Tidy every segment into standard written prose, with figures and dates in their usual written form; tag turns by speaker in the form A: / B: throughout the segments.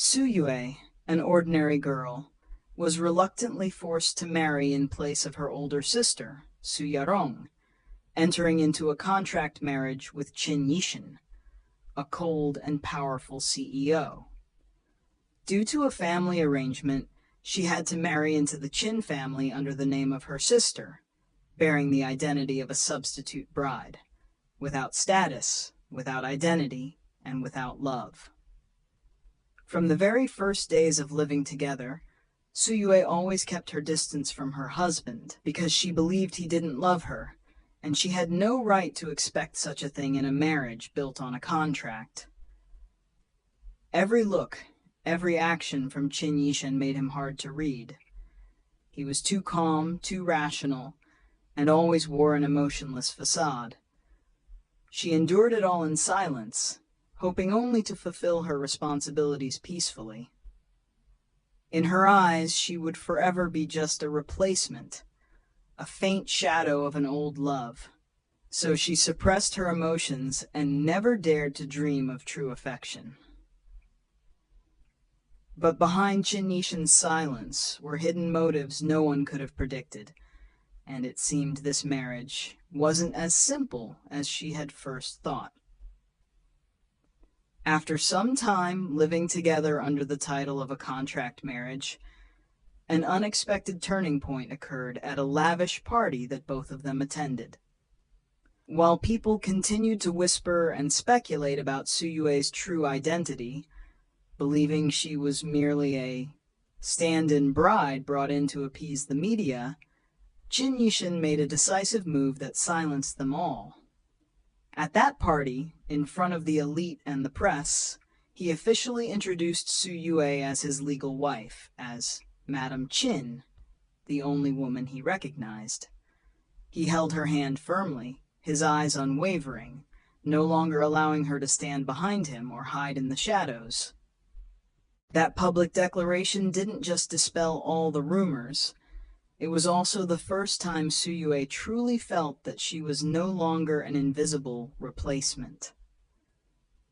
A: Suyue, an ordinary girl, was reluctantly forced to marry in place of her older sister, Suyarong, entering into a contract marriage with Qin Yishen, a cold and powerful CEO. Due to a family arrangement, she had to marry into the Qin family under the name of her sister, bearing the identity of a substitute bride, without status, without identity, and without love. From the very first days of living together, Suyue always kept her distance from her husband because she believed he didn't love her, and she had no right to expect such a thing in a marriage built on a contract. Every look, every action from Qin Yishen made him hard to read. He was too calm, too rational, and always wore an emotionless facade. She endured it all in silence, hoping only to fulfill her responsibilities peacefully. In her eyes, she would forever be just a replacement, a faint shadow of an old love. So she suppressed her emotions and never dared to dream of true affection. But behind Qin Yishen's silence were hidden motives no one could have predicted, and it seemed this marriage wasn't as simple as she had first thought. After some time living together under the title of a contract marriage, an unexpected turning point occurred at a lavish party that both of them attended. While people continued to whisper and speculate about Suyue's true identity, believing she was merely a stand-in bride brought in to appease the media, Qin Yishen made a decisive move that silenced them all. At that party, in front of the elite and the press, he officially introduced Suyue as his legal wife, as Madame Qin, the only woman he recognized. He held her hand firmly, his eyes unwavering, no longer allowing her to stand behind him or hide in the shadows. That public declaration didn't just dispel all the rumors. It was also the first time Suyue truly felt that she was no longer an invisible replacement.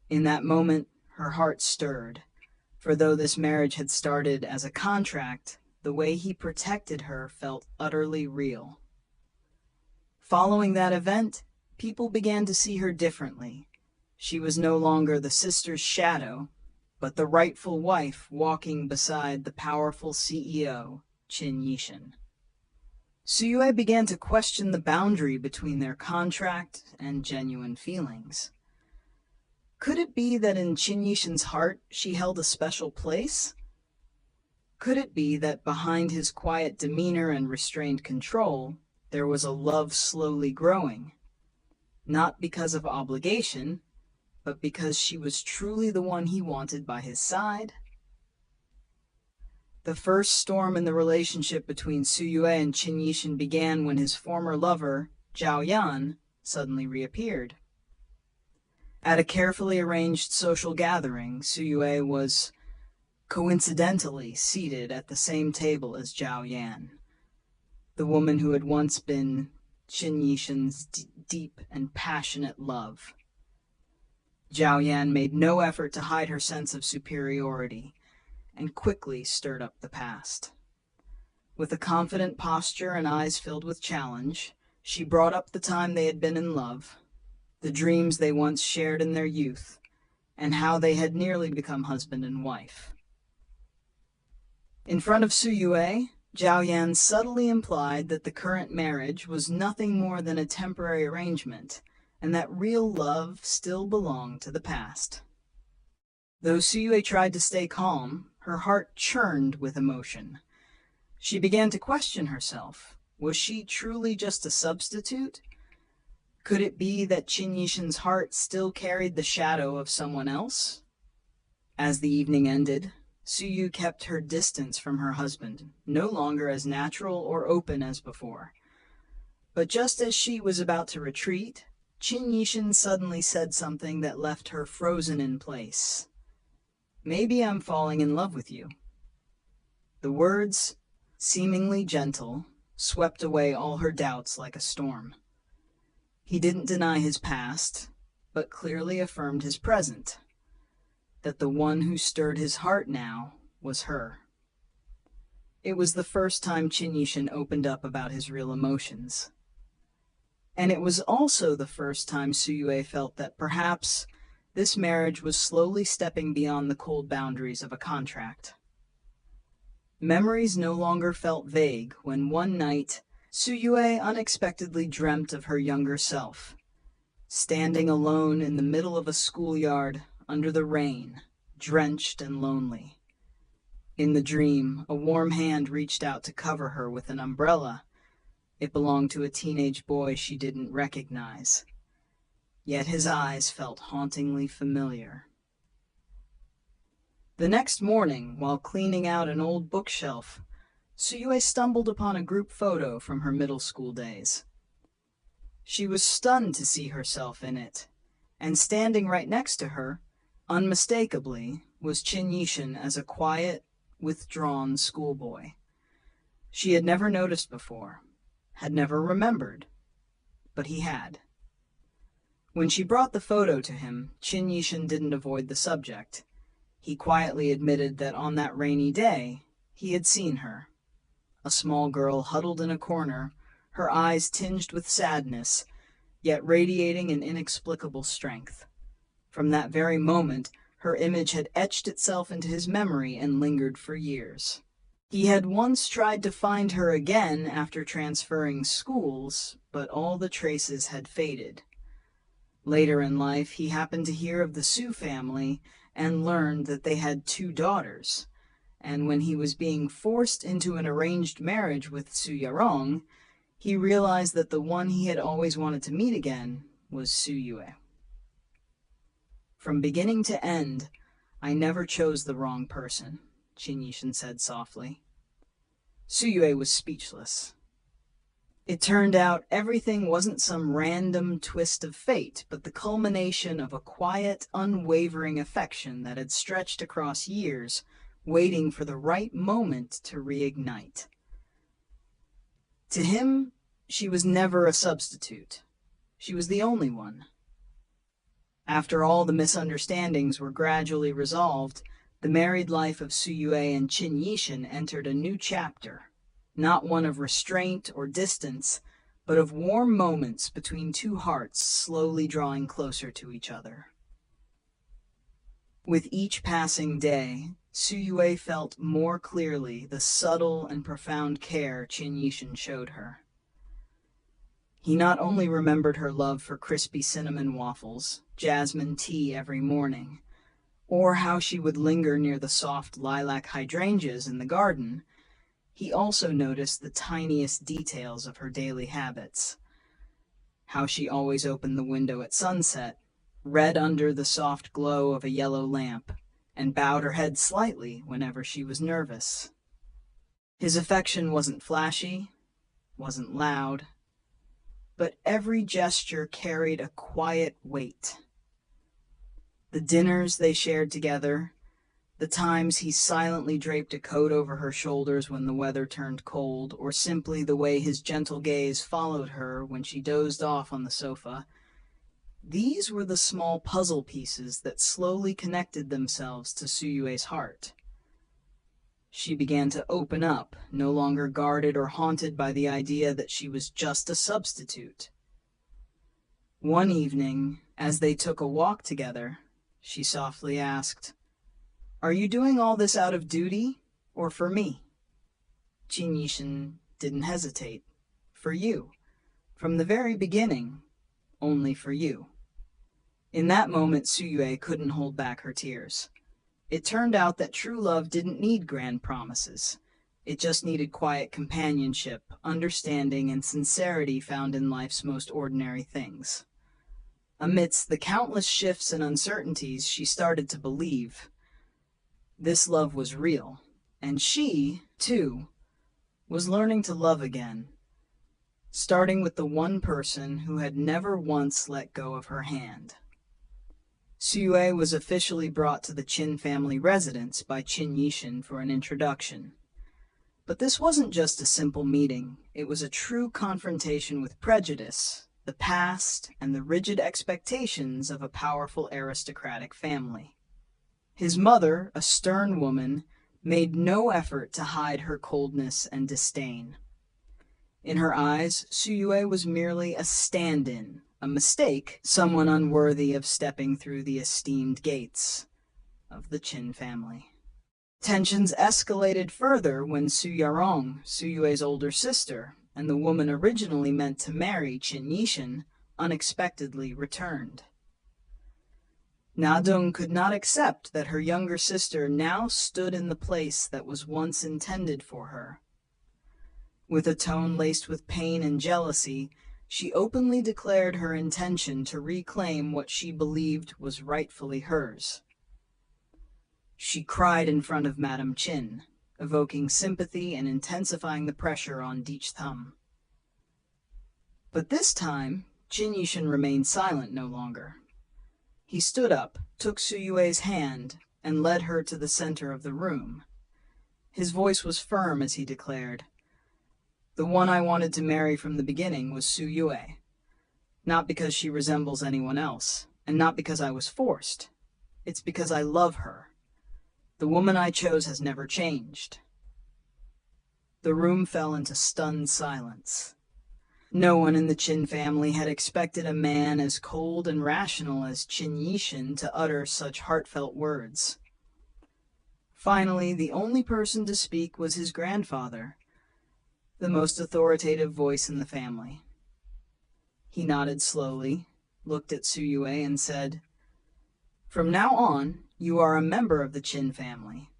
A: In that moment, her heart stirred, for though this marriage had started as a contract, the way he protected her felt utterly real. Following that event, people began to see her differently. She was no longer the sister's shadow, but the rightful wife walking beside the powerful CEO, Qin Yishen. Suyue began to question the boundary between their contract and genuine feelings. Could it be that in Qin Yishen's heart she held a special place? Could it be that behind his quiet demeanor and restrained control, there was a love slowly growing? Not because of obligation, but because she was truly the one he wanted by his side? The first storm in the relationship between Suyue and Qin Yishen began when his former lover, Zhao Yan, suddenly reappeared. At a carefully arranged social gathering, Suyue was coincidentally seated at the same table as Zhao Yan, the woman who had once been Qin Yishen's deep and passionate love. Zhao Yan made no effort to hide her sense of superiority, and quickly stirred up the past. With a confident posture and eyes filled with challenge, she brought up the time they had been in love, the dreams they once shared in their youth, and how they had nearly become husband and wife. In front of Suyue, Zhao Yan subtly implied that the current marriage was nothing more than a temporary arrangement, and that real love still belonged to the past. Though Suyue tried to stay calm, her heart churned with emotion. She began to question herself. Was she truly just a substitute? Could it be that Qin Yishen's heart still carried the shadow of someone else? As the evening ended, Suyue kept her distance from her husband, no longer as natural or open as before. But just as she was about to retreat, Qin Yishen suddenly said something that left her frozen in place. "Maybe I'm falling in love with you." The words, seemingly gentle, swept away all her doubts like a storm. He didn't deny his past, but clearly affirmed his present. that the one who stirred his heart now was her. It was the first time Qin Yishen opened up about his real emotions. And it was also the first time Suyue felt that perhaps this marriage was slowly stepping beyond the cold boundaries of a contract. Memories no longer felt vague when one night Suyue unexpectedly dreamt of her younger self, standing alone in the middle of a schoolyard under the rain, drenched and lonely. In the dream, a warm hand reached out to cover her with an umbrella. It belonged to a teenage boy she didn't recognize. Yet his eyes felt hauntingly familiar. The next morning, while cleaning out an old bookshelf, Suyue stumbled upon a group photo from her middle school days. She was stunned to see herself in it, and standing right next to her, unmistakably, was Qin Yishen as a quiet, withdrawn schoolboy. She had never noticed before, had never remembered, but he had. When she brought the photo to him, Qin Yishen didn't avoid the subject. He quietly admitted that on that rainy day, he had seen her. A small girl huddled in a corner, her eyes tinged with sadness, yet radiating an inexplicable strength. From that very moment, her image had etched itself into his memory and lingered for years. He had once tried to find her again after transferring schools, but all the traces had faded. Later in life, he happened to hear of the Su family and learned that they had 2 daughters. And when he was being forced into an arranged marriage with Su Yarong, he realized that the one he had always wanted to meet again was Suyue. From beginning to end, I never chose the wrong person, Qin Yishen said softly. Suyue was speechless. It turned out everything wasn't some random twist of fate, but the culmination of a quiet, unwavering affection that had stretched across years, waiting for the right moment to reignite. To him, she was never a substitute. She was the only one. After all the misunderstandings were gradually resolved, the married life of Suyue and Qin Yishen entered a new chapter, not one of restraint or distance, but of warm moments between 2 hearts slowly drawing closer to each other. With each passing day, Suyue felt more clearly the subtle and profound care Qin Yishen showed her. He not only remembered her love for crispy cinnamon waffles, jasmine tea every morning, or how she would linger near the soft lilac hydrangeas in the garden, he also noticed the tiniest details of her daily habits. How she always opened the window at sunset, read under the soft glow of a yellow lamp, and bowed her head slightly whenever she was nervous. His affection wasn't flashy, wasn't loud, but every gesture carried a quiet weight. The dinners they shared together, the times he silently draped a coat over her shoulders when the weather turned cold, or simply the way his gentle gaze followed her when she dozed off on the sofa, these were the small puzzle pieces that slowly connected themselves to Suyue's heart. She began to open up, no longer guarded or haunted by the idea that she was just a substitute. One evening, as they took a walk together, she softly asked, "Are you doing all this out of duty, or for me?" Qin Yishen didn't hesitate. "For you. From the very beginning, only for you." In that moment, Suyue couldn't hold back her tears. It turned out that true love didn't need grand promises. It just needed quiet companionship, understanding, and sincerity found in life's most ordinary things. Amidst the countless shifts and uncertainties, she started to believe. This love was real, and she, too, was learning to love again, starting with the one person who had never once let go of her hand. Suyue was officially brought to the Qin family residence by Qin Yishen for an introduction. But this wasn't just a simple meeting. It was a true confrontation with prejudice, the past, and the rigid expectations of a powerful aristocratic family. His mother, a stern woman, made no effort to hide her coldness and disdain. In her eyes, Suyue was merely a stand-in, a mistake, someone unworthy of stepping through the esteemed gates of the Qin family. Tensions escalated further when Su Yarong, Suyue's older sister, and the woman originally meant to marry Qin Yishen, unexpectedly returned. Na Dong could not accept that her younger sister now stood in the place that was once intended for her. With a tone laced with pain and jealousy, she openly declared her intention to reclaim what she believed was rightfully hers. She cried in front of Madame Qin, evoking sympathy and intensifying the pressure on Deech Thum. But this time, Qin Yishen remained silent no longer. He stood up, took Suyue's hand, and led her to the center of the room. His voice was firm as he declared, "The one I wanted to marry from the beginning was Suyue, not because she resembles anyone else, and not because I was forced. It's because I love her. The woman I chose has never changed." The room fell into stunned silence. No one in the Qin family had expected a man as cold and rational as Qin Yishen to utter such heartfelt words. Finally, the only person to speak was his grandfather, the most authoritative voice in the family. He nodded slowly, looked at Suyue, and said, "From now on, you are a member of the Qin family."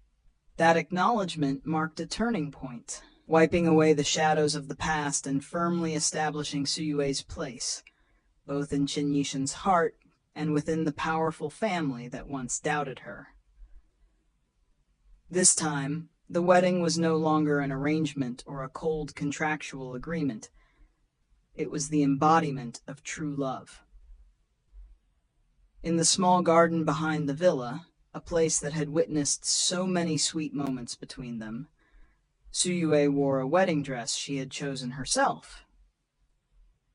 A: That acknowledgement marked a turning point, wiping away the shadows of the past and firmly establishing Suyue's place, both in Qin Yishen's heart and within the powerful family that once doubted her. This time, the wedding was no longer an arrangement or a cold contractual agreement. It was the embodiment of true love. In the small garden behind the villa, a place that had witnessed so many sweet moments between them, Suyue wore a wedding dress she had chosen herself,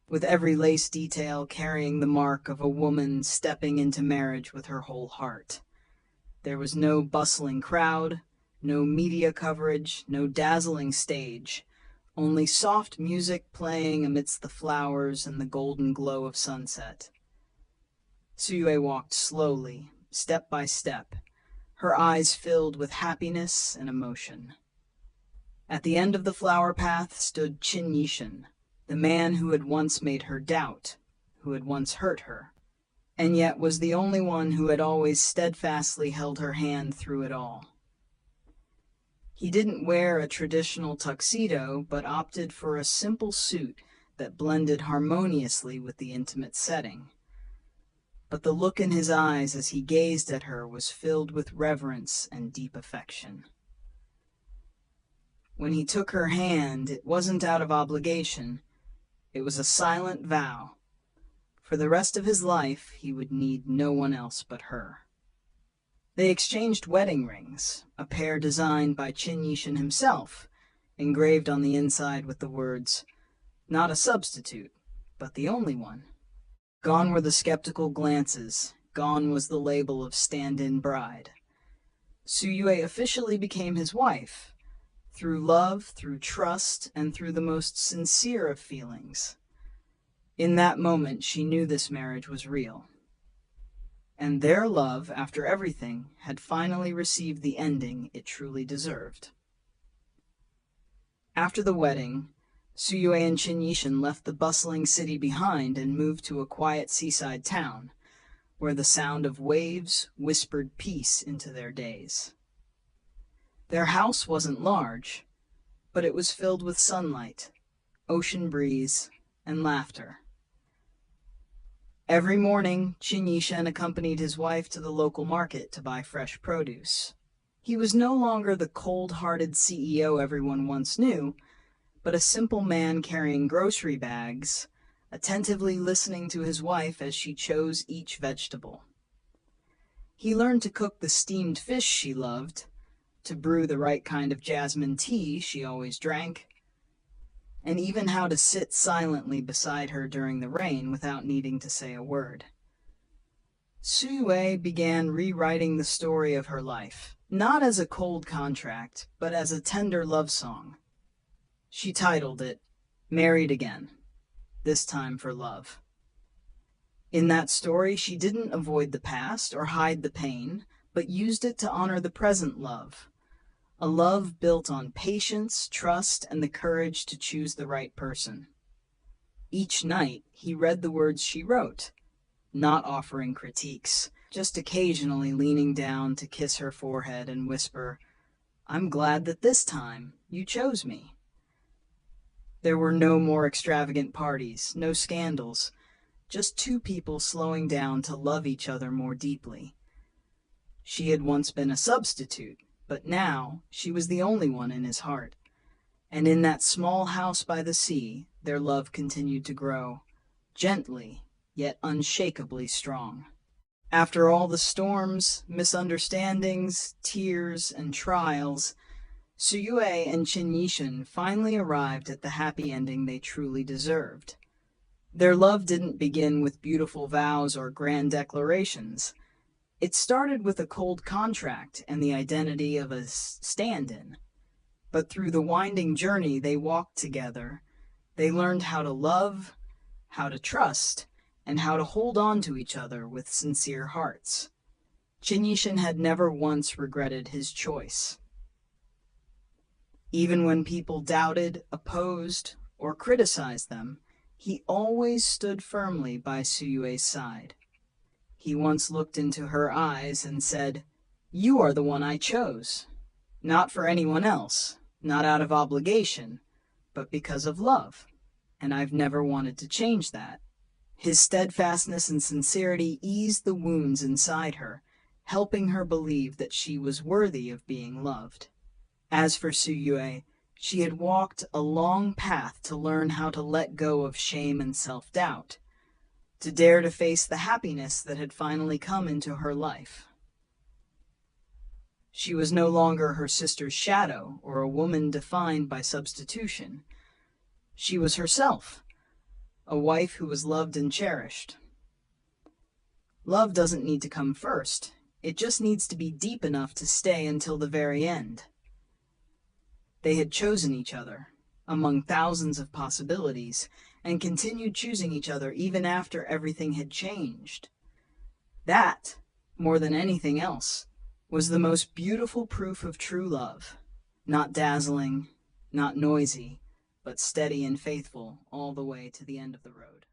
A: with every lace detail carrying the mark of a woman stepping into marriage with her whole heart. There was no bustling crowd, no media coverage, no dazzling stage, only soft music playing amidst the flowers and the golden glow of sunset. Suyue walked slowly, step by step, her eyes filled with happiness and emotion. At the end of the flower path stood Qin Yishen, the man who had once made her doubt, who had once hurt her, and yet was the only one who had always steadfastly held her hand through it all. He didn't wear a traditional tuxedo, but opted for a simple suit that blended harmoniously with the intimate setting. But the look in his eyes as he gazed at her was filled with reverence and deep affection. When he took her hand, it wasn't out of obligation. It was a silent vow. For the rest of his life, he would need no one else but her. They exchanged wedding rings, a pair designed by Qin Yishen himself, engraved on the inside with the words, "Not a substitute, but the only one." Gone were the skeptical glances, gone was the label of stand-in bride. Suyue officially became his wife, through love, through trust, and through the most sincere of feelings. In that moment, she knew this marriage was real. And their love, after everything, had finally received the ending it truly deserved. After the wedding, Suyue and Qin Yishen left the bustling city behind and moved to a quiet seaside town, where the sound of waves whispered peace into their days. Their house wasn't large, but it was filled with sunlight, ocean breeze, and laughter. Every morning, Qin Yishen accompanied his wife to the local market to buy fresh produce. He was no longer the cold-hearted CEO everyone once knew, but a simple man carrying grocery bags, attentively listening to his wife as she chose each vegetable. He learned to cook the steamed fish she loved, to brew the right kind of jasmine tea she always drank, and even how to sit silently beside her during the rain without needing to say a word. Sue began rewriting the story of her life, not as a cold contract, but as a tender love song. She titled it, Married Again, this time for love. In that story, she didn't avoid the past or hide the pain, but used it to honor the present love. A love built on patience, trust, and the courage to choose the right person. Each night, he read the words she wrote, not offering critiques, just occasionally leaning down to kiss her forehead and whisper, "I'm glad that this time you chose me." There were no more extravagant parties, no scandals, just two people slowing down to love each other more deeply. She had once been a substitute, but now she was the only one in his heart. And in that small house by the sea, their love continued to grow, gently, yet unshakably strong. After all the storms, misunderstandings, tears, and trials, Sue and Qin Yishen finally arrived at the happy ending they truly deserved. Their love didn't begin with beautiful vows or grand declarations. It started with a cold contract and the identity of a stand-in. But through the winding journey they walked together, they learned how to love, how to trust, and how to hold on to each other with sincere hearts. Qin Yishen had never once regretted his choice. Even when people doubted, opposed, or criticized them, he always stood firmly by Sue's side. He once looked into her eyes and said, "You are the one I chose. Not for anyone else, not out of obligation, but because of love. And I've never wanted to change that." His steadfastness and sincerity eased the wounds inside her, helping her believe that she was worthy of being loved. As for Sue, she had walked a long path to learn how to let go of shame and self-doubt, to dare to face the happiness that had finally come into her life. She was no longer her sister's shadow or a woman defined by substitution. She was herself, a wife who was loved and cherished. Love doesn't need to come first. It just needs to be deep enough to stay until the very end. They had chosen each other, among thousands of possibilities, and continued choosing each other even after everything had changed. That, more than anything else, was the most beautiful proof of true love. Not dazzling, not noisy, but steady and faithful all the way to the end of the road.